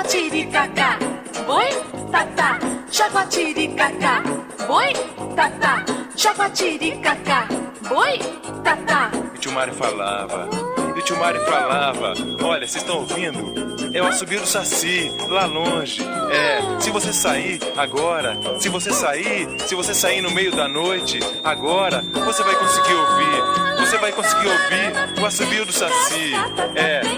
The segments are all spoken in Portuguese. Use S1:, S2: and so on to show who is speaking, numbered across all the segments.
S1: Jaguatiricacá, oi, tatá, jaguatiricacá, oi, tatá, jaguatiricacá, oi, tatá.
S2: E tio Mário falava, olha, vocês estão ouvindo? É o assobio do Saci, lá longe. Se você sair agora, se você sair no meio da noite, agora, você vai conseguir ouvir. Você vai conseguir ouvir o assobio do Saci.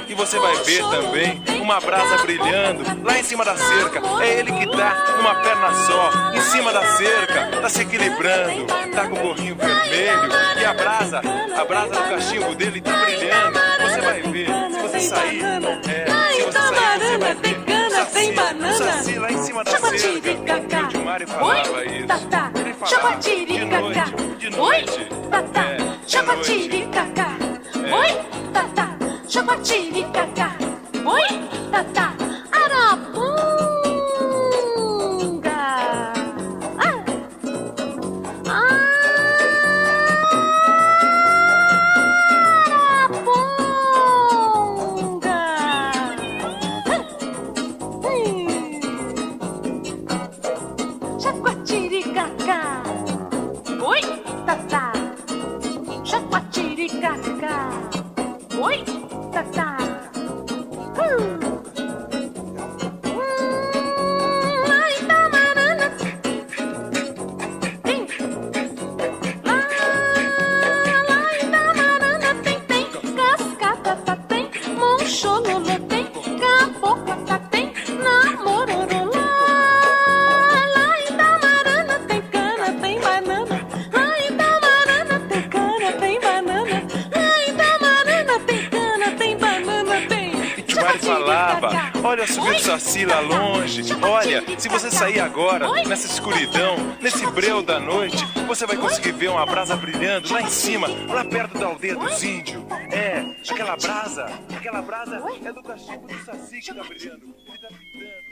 S2: E você vai ver também uma brasa brilhando lá em cima da cerca. É ele que tá numa perna só, em cima da cerca, tá se equilibrando, tá com o gorrinho vermelho e a brasa do cachimbo dele tá brilhando. Você vai ver, se você sair, você vai ver o Saci lá em cima da cerca. O tio Mário falava isso. Ele falava de noite,
S1: Jaguatiricacá, oi, tatá, jaguatiricacá, oi, tatá, arapunga. Jaguatiricacá, oi, tatá, jaguatiricacá, oi, tatá. Lá em Tamarana tem, lá em Tamarana tem, cascata tem, monchololô tem, cabocla tem, namororolá. Lá em Tamarana tem cana, tem banana. Lá em Tamarana tem cana, tem banana. Lá em Tamarana tem cana, tem banana, tem.
S2: E tio Mário falava, olha o assobio do Saci lá longe. Olha, se você sair agora, nessa escuridão, nesse breu da noite, você vai conseguir ver uma brasa brilhando lá em cima, lá perto da aldeia dos índios. Aquela brasa é do cachimbo do Saci que tá brilhando. Ele tá pintando.